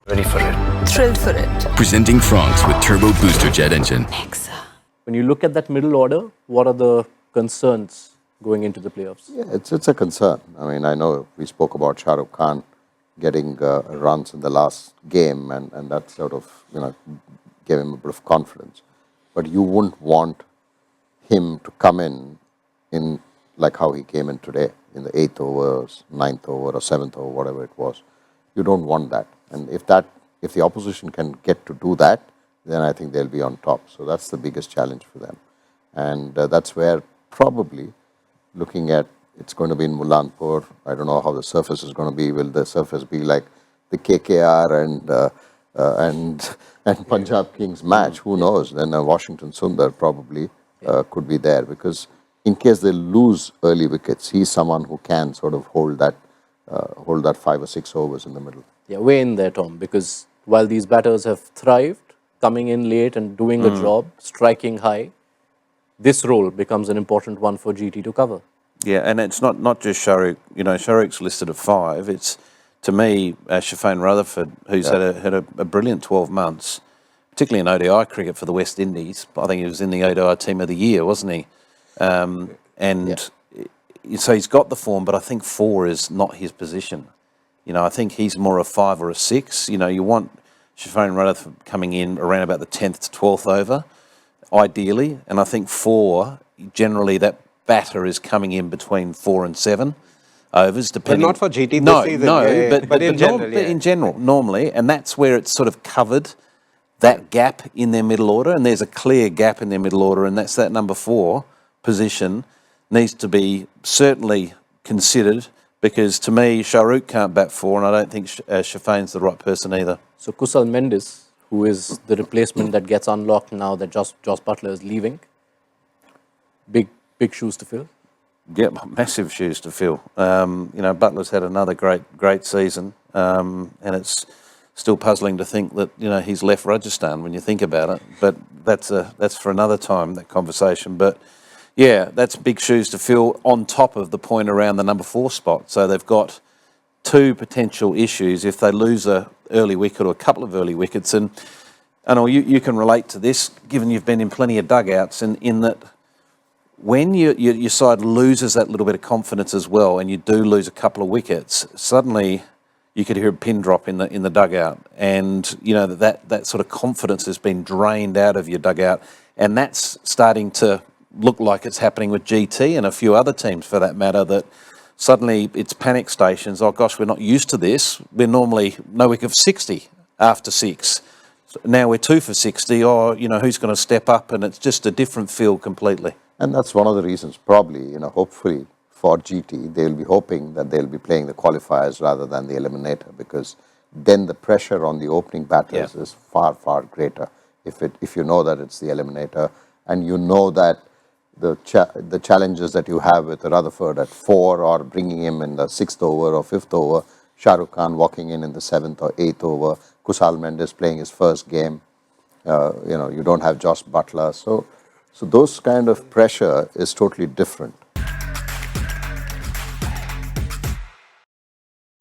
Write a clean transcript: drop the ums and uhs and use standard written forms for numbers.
Ready for it. Thrilled for it. Presenting Franks with Turbo Booster Jet Engine. When you look at that middle order, what are the concerns going into the playoffs? Yeah, it's a concern. I mean, I know we spoke about Shah Rukh Khan getting runs in the last game, and that sort of, gave him a bit of confidence. But you wouldn't want him to come in like how he came in today, in the 8th over, 9th over, or 7th over, whatever it was. You don't want that. And if the opposition can get to do that, then I think they'll be on top. So that's the biggest challenge for them. And that's where probably looking at, it's going to be in Mulanpur. I don't know how the surface is going to be. Will the surface be like the KKR and Punjab Kings match? Who knows? Then Washington Sundar probably could be there, because in case they lose early wickets, he's someone who can sort of hold that 5 or 6 overs in the middle. Yeah, way in there, Tom, because while these batters have thrived, coming in late and doing the job, striking high, this role becomes an important one for GT to cover. Yeah, and it's not just Shah Rukh. Shah Rukh's listed at 5. It's, to me, Shafane Rutherford, who's had a brilliant 12 months, particularly in ODI cricket for the West Indies. I think he was in the ODI Team of the Year, wasn't he? So he's got the form, but I think 4 is not his position. I think he's more a 5 or a 6. You want Shafane Rutherford coming in around about the 10th to 12th over, ideally. And I think 4, generally that batter is coming in between 4 and 7 overs, depending. But not for GT this no, season. No, but in general, but in general, normally. And that's where it's sort of covered, that gap in their middle order. And there's a clear gap in their middle order, and that's that number 4 position needs to be certainly considered, because to me, Shah Rukh can't bat 4, and I don't think Shafane's the right person either. So Kusal Mendes, who is the replacement that gets unlocked now that Josh Buttler is leaving, big shoes to fill. Yeah, massive shoes to fill. Butler's had another great season, and it's still puzzling to think that he's left Rajasthan when you think about it. But that's for another time, that conversation. But yeah, that's big shoes to fill on top of the point around the number 4 spot. So they've got 2 potential issues if they lose a early wicket or a couple of early wickets. And Anil, you can relate to this, given you've been in plenty of dugouts, in that when your side loses that little bit of confidence as well, and you do lose a couple of wickets, suddenly you could hear a pin drop in the dugout, and that sort of confidence has been drained out of your dugout, and that's starting to look like it's happening with GT and a few other teams for that matter, that suddenly it's panic stations. Oh gosh, we're not used to this. We're normally no wicket of 60 after 6. Now we're 2 for 60. Oh, who's going to step up? And it's just a different feel completely. And that's one of the reasons, probably, hopefully for GT, they'll be hoping that they'll be playing the qualifiers rather than the eliminator, because then the pressure on the opening batters is far, far greater. If you know that it's the eliminator, and you know that the challenges that you have with Rutherford at 4, or bringing him in the 6th over or 5th over, Shah Rukh Khan walking in the 7th or 8th over, Kusal Mendes playing his first game, you don't have Josh Buttler. So those kind of pressure is totally different.